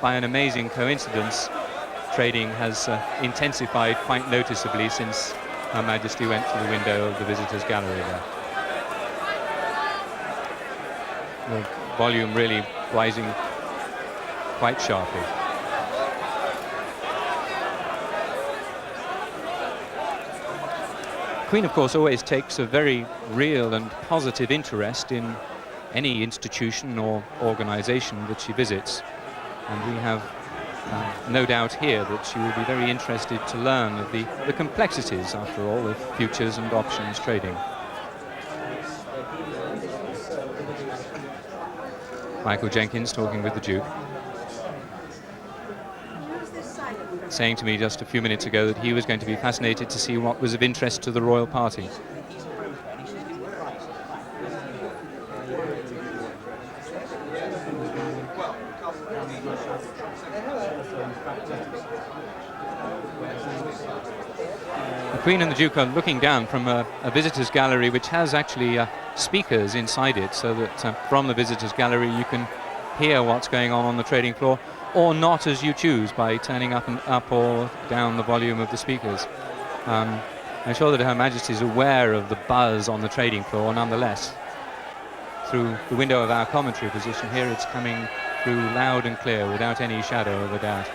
by an amazing coincidence, trading has intensified quite noticeably since Her Majesty went to the window of the visitors' gallery there. The volume really rising quite sharply. Queen, of course, always takes a very real and positive interest in any institution or organization that she visits. And we have no doubt here that she will be very interested to learn of the complexities, after all, of futures and options trading. Michael Jenkins talking with the Duke, saying to me just a few minutes ago that he was going to be fascinated to see what was of interest to the royal party. The Queen and the Duke are looking down from a visitors' gallery which has actually speakers inside it, so that from the visitors' gallery you can hear what's going on the trading floor, or not, as you choose, by turning up or down the volume of the speakers. I'm sure that Her Majesty is aware of the buzz on the trading floor. Nonetheless, through the window of our commentary position here, it's coming through loud and clear without any shadow of a doubt.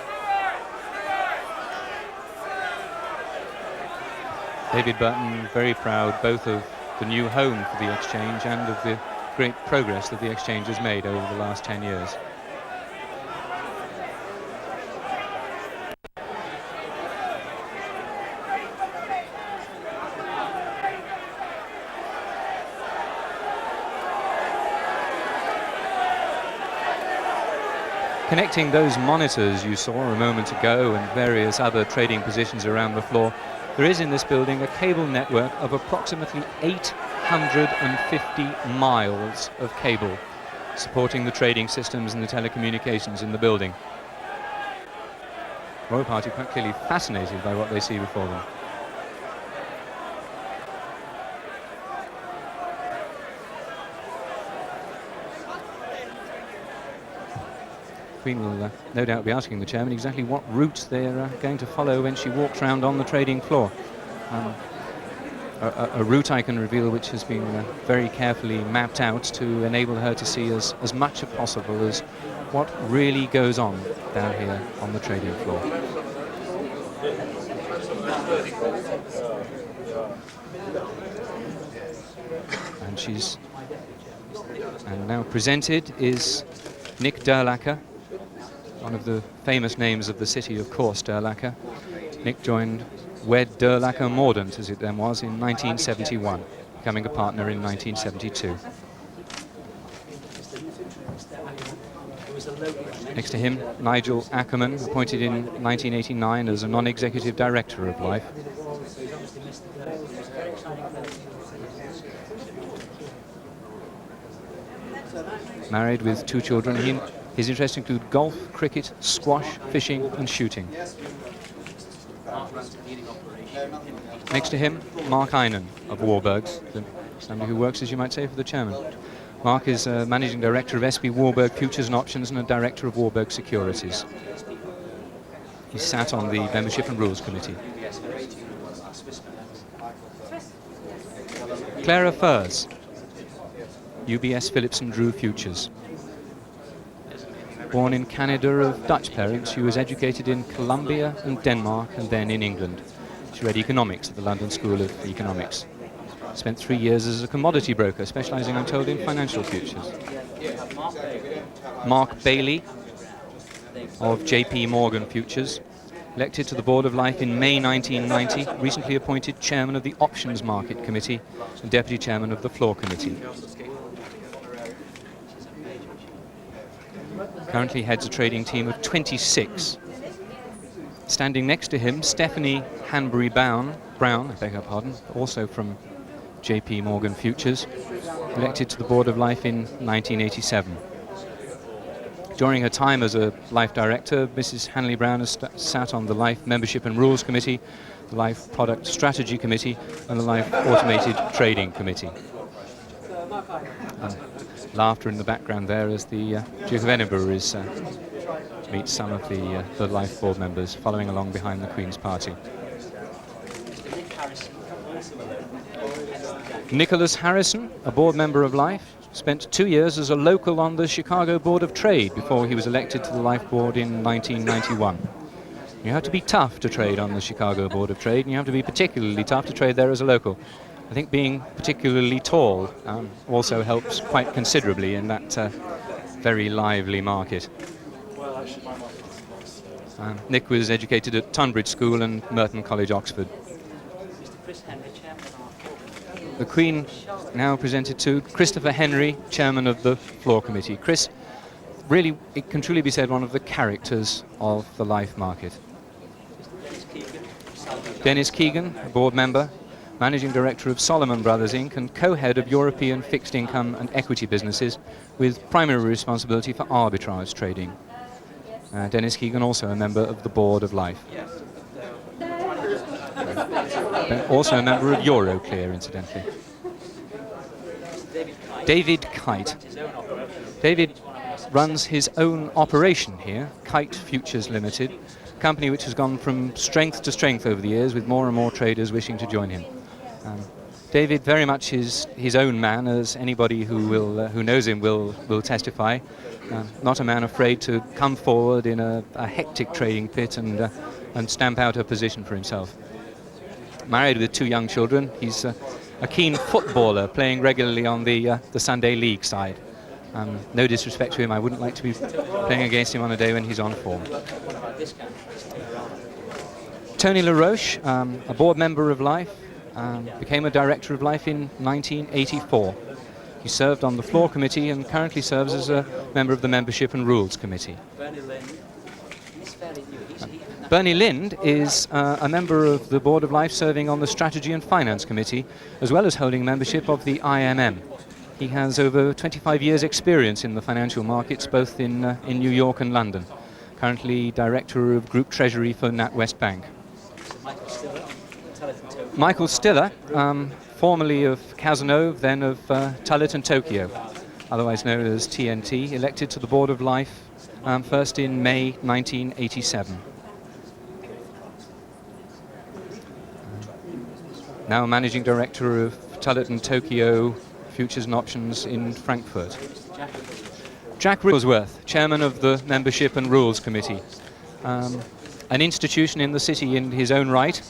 David Burton very proud both of the new home for the exchange and of the great progress that the exchange has made over the last 10 years. Connecting those monitors you saw a moment ago and various other trading positions around the floor, there is in this building a cable network of approximately 850 miles of cable supporting the trading systems and the telecommunications in the building. The Royal Party quite clearly fascinated by what they see before them. Queen will no doubt be asking the chairman exactly what route they're going to follow when she walks round on the trading floor. A route, I can reveal, which has been very carefully mapped out to enable her to see as much as possible as what really goes on down here on the trading floor. And now presented is Nick Durlacher, one of the famous names of the city, of course, Durlacher. Nick joined Wed Durlacher Mordaunt, as it then was, in 1971, becoming a partner in 1972. Next to him, Nigel Ackerman, appointed in 1989 as a non-executive director of LIFFE. Married with 2 children. His interests include golf, cricket, squash, fishing and shooting. Next to him, Mark Einan of Warburg's, somebody who works, as you might say, for the chairman. Mark is managing director of SB Warburg Futures and Options and a director of Warburg Securities. He sat on the Membership and Rules Committee. Clara Furs, UBS Phillips and Drew Futures. Born in Canada of Dutch parents, she was educated in Colombia and Denmark and then in England. She read economics at the London School of Economics. Spent 3 years as a commodity broker, specializing, I'm told, in financial futures. Mark Bailey of JP Morgan Futures, elected to the Board of LIFFE in May 1990, recently appointed chairman of the Options Market Committee and deputy chairman of the Floor Committee. Currently heads a trading team of 26. Standing next to him, Stephanie Hanbury-Brown, I beg her pardon, also from JP Morgan Futures, elected to the Board of LIFFE in 1987. During her time as a LIFFE director, Mrs. Hanley-Brown has sat on the LIFFE Membership and Rules Committee, the LIFFE Product Strategy Committee and the LIFFE Automated Trading Committee. Laughter in the background there as the Duke of Edinburgh is meet some of the LIFFE board members following along behind the Queen's party. Nicholas Harrison, a board member of LIFFE, spent 2 years as a local on the Chicago Board of Trade before he was elected to the LIFFE board in 1991. You have to be tough to trade on the Chicago Board of Trade, and you have to be particularly tough to trade there as a local. I think being particularly tall also helps quite considerably in that very lively market. Nick was educated at Cannonbridge School and Merton College, Oxford. The Queen now presented to Christopher Henry, chairman of the floor committee. Chris, really, it can truly be said, one of the characters of the LIFFE market. Dennis Keegan, a board member, managing director of Solomon Brothers Inc. and co-head of European fixed income and equity businesses with primary responsibility for arbitrage trading. Dennis Keegan, also a member of the board of LIFFE. Also a member of Euroclear, incidentally. David Kite. David runs his own operation here, Kite Futures Limited, a company which has gone from strength to strength over the years with more and more traders wishing to join him. David, very much his own man, as anybody who knows him will testify. Not a man afraid to come forward in a hectic trading pit and stamp out a position for himself. Married with 2 young children, he's a keen footballer, playing regularly on the Sunday League side. No disrespect to him, I wouldn't like to be playing against him on a day when he's on form. Tony LaRoche, a board member of LIFFE, became a director of LIFFE in 1984. He served on the floor committee and currently serves as a member of the membership and rules committee. Bernie Lind is a member of the board of LIFFE, serving on the strategy and finance committee, as well as holding membership of the IMM. He has over 25 years experience in the financial markets, both in New York and London. Currently director of group treasury for NatWest Bank. Michael Stiller, formerly of Cazenove, then of Tullett and Tokyo, otherwise known as TNT, elected to the board of LIFFE first in May 1987. Now managing director of Tullett and Tokyo Futures and Options in Frankfurt. Jack Wigglesworth, chairman of the membership and rules committee, an institution in the city in his own right.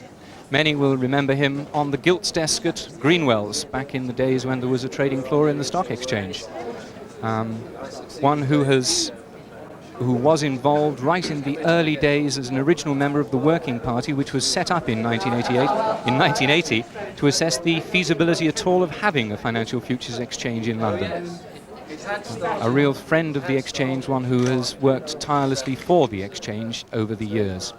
Many will remember him on the gilts desk at Greenwell's back in the days when there was a trading floor in the stock exchange. One who was involved right in the early days as an original member of the Working Party, which was set up in 1980 to assess the feasibility at all of having a financial futures exchange in London. A real friend of the exchange, one who has worked tirelessly for the exchange over the years.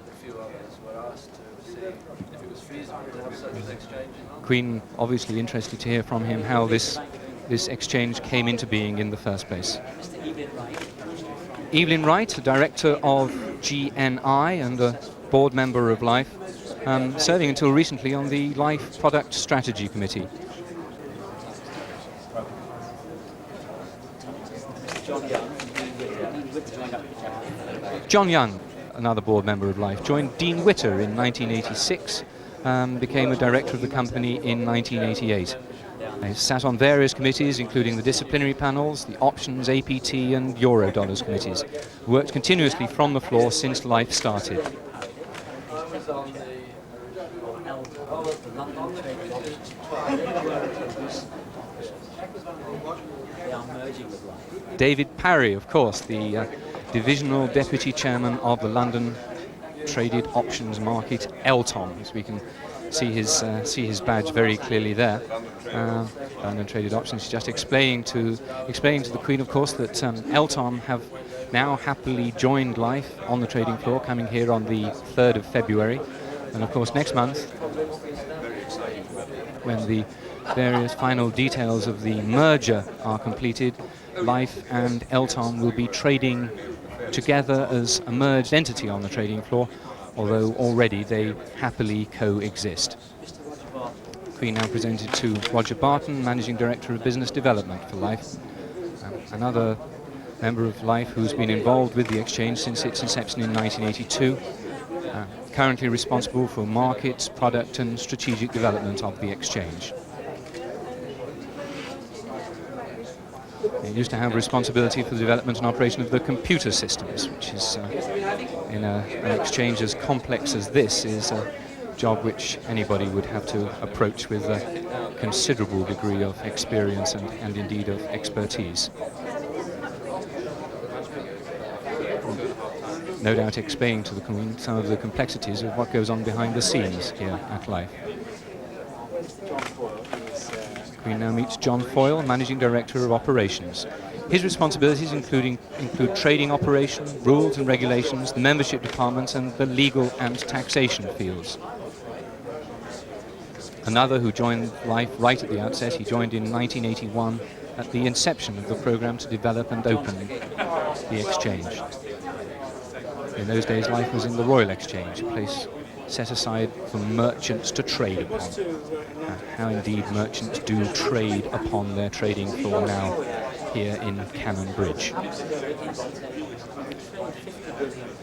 Queen obviously interested to hear from him how this exchange came into being in the first place. Evelyn Wright, director of GNI and a board member of LIFFE, serving until recently on the LIFFE Product Strategy Committee. John Young, another board member of LIFFE, joined Dean Witter in 1986, became a director of the company in 1988. He sat on various committees, including the disciplinary panels, the options, APT and Eurodollars committees. Worked continuously from the floor since LIFFE started. David Parry, of course, the divisional deputy chairman of the London Traded Options Market, LTOM, as we can see his badge very clearly there. London Traded Options. Just explaining to the Queen, of course, that LTOM have now happily joined LIFFE on the trading floor, coming here on the 3rd of February, and of course next month, when the various final details of the merger are completed, LIFFE and LTOM will be trading together as a merged entity on the trading floor, although already they happily coexist. Queen now presented to Roger Barton, Managing Director of Business Development for LIFFE, another member of LIFFE who's been involved with the exchange since its inception in 1982, currently responsible for markets, product and strategic development of the exchange. They used to have responsibility for the development and operation of the computer systems, which is, in an exchange as complex as this, is a job which anybody would have to approach with a considerable degree of experience and indeed of expertise. No doubt explaining to the Queen some of the complexities of what goes on behind the scenes here at LIFFE. The Queen now meets John Foyle, Managing Director of Operations. His responsibilities include trading operation, rules and regulations, the membership departments and the legal and taxation fields. Another who joined LIFFE right at the outset, he joined in 1981 at the inception of the programme to develop and open the exchange. In those days, LIFFE was in the Royal Exchange, a place set aside for merchants to trade upon. How indeed merchants do trade upon their trading floor now here in Cannonbridge.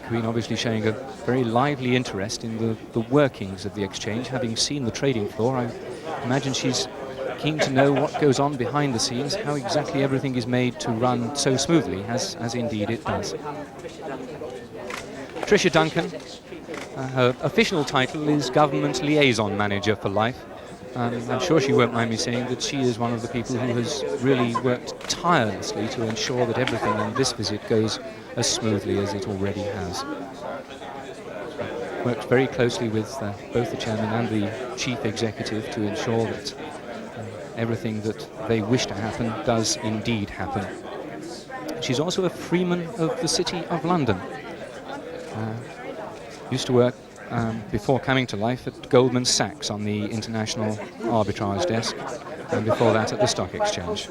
Queen obviously showing a very lively interest in the workings of the exchange. Having seen the trading floor, I imagine she's keen to know what goes on behind the scenes, how exactly everything is made to run so smoothly, as indeed it does. Tricia Duncan, her official title is Government Liaison Manager for LIFFE. I'm sure she won't mind me saying that she is one of the people who has really worked tirelessly to ensure that everything in this visit goes as smoothly as it already has. Worked very closely with both the chairman and the chief executive to ensure that everything that they wish to happen does indeed happen. She's also a freeman of the City of London. Used to work before coming to LIFFE at Goldman Sachs on the international arbitrage desk, and before that at the stock exchange.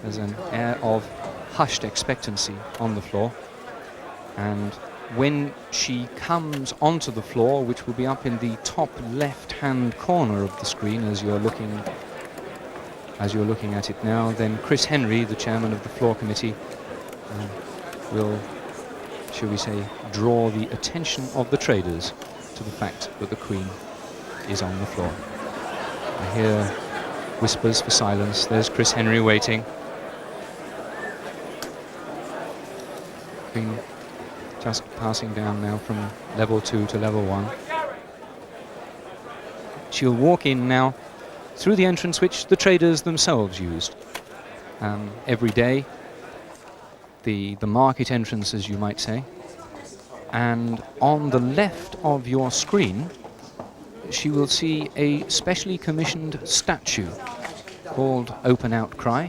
There's an air of hushed expectancy on the floor, and when she comes onto the floor, which will be up in the top left-hand corner of the screen as you're looking at it now, then Chris Henry, the chairman of the floor committee, will, shall we say, draw the attention of the traders to the fact that the Queen is on the floor. I hear whispers for silence. There's Chris Henry waiting. Queen just passing down now from level 2 to level 1. She'll walk in now through the entrance which the traders themselves used every day, the market entrance, as you might say. And on the left of your screen, she will see a specially commissioned statue called Open Outcry,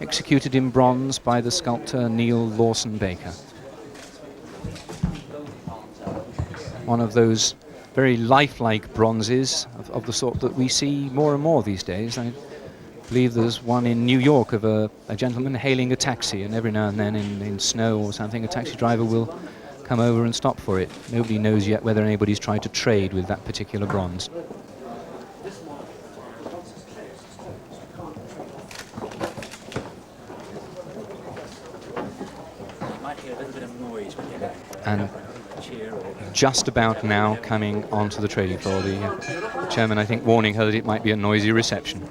executed in bronze by the sculptor Neil Lawson Baker. One of those very lifelike bronzes of the sort that we see more and more these days. I believe there's one in New York of a gentleman hailing a taxi, and every now and then in snow or something, a taxi driver will come over and stop for it. Nobody knows yet whether anybody's tried to trade with that particular bronze. And just about now coming onto the trading floor, the chairman, I think, warning her that it might be a noisy reception.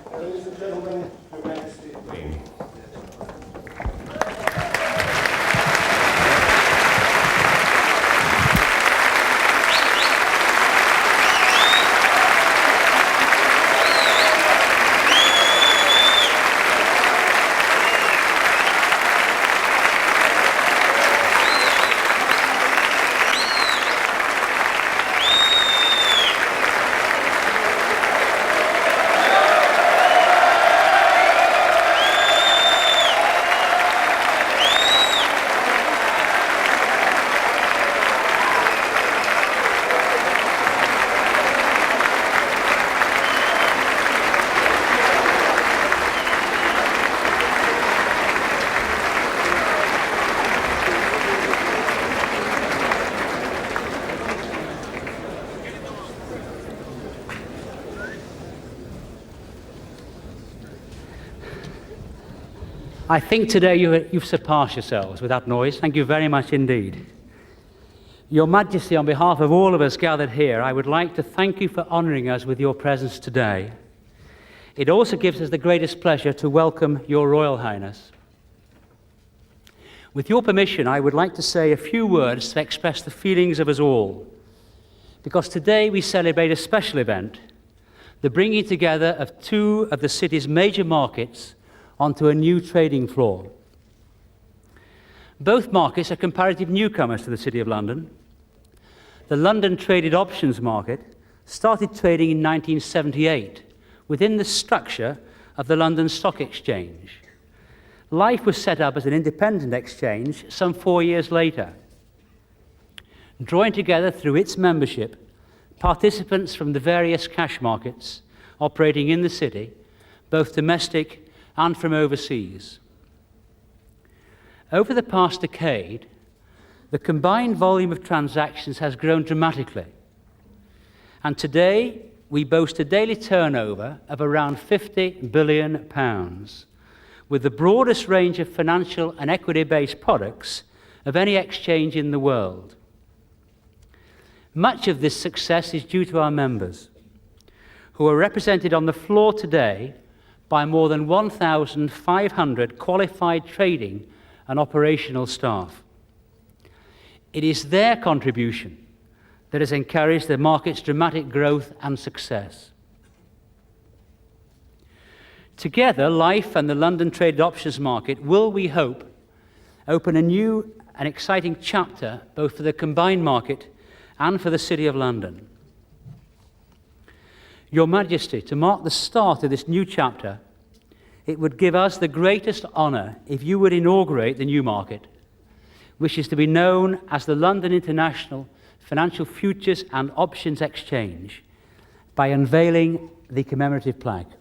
I think today you've surpassed yourselves with that noise. Thank you very much indeed. Your Majesty, on behalf of all of us gathered here, I would like to thank you for honouring us with your presence today. It also gives us the greatest pleasure to welcome Your Royal Highness. With your permission, I would like to say a few words to express the feelings of us all, because today we celebrate a special event, the bringing together of two of the city's major markets onto a new trading floor. Both markets are comparative newcomers to the City of London. The London Traded Options Market started trading in 1978 within the structure of the London Stock Exchange. LIFFE was set up as an independent exchange some 4 years later, drawing together through its membership participants from the various cash markets operating in the city, both domestic and from overseas. Over the past decade, the combined volume of transactions has grown dramatically, and today we boast a daily turnover of around £50 billion, with the broadest range of financial and equity-based products of any exchange in the world. Much of this success is due to our members, who are represented on the floor today by more than 1,500 qualified trading and operational staff. It is their contribution that has encouraged the market's dramatic growth and success. Together, LIFFE and the London Traded Options Market will, we hope, open a new and exciting chapter both for the combined market and for the City of London. Your Majesty, to mark the start of this new chapter, it would give us the greatest honour if you would inaugurate the new market, which is to be known as the London International Financial Futures and Options Exchange, by unveiling the commemorative plaque.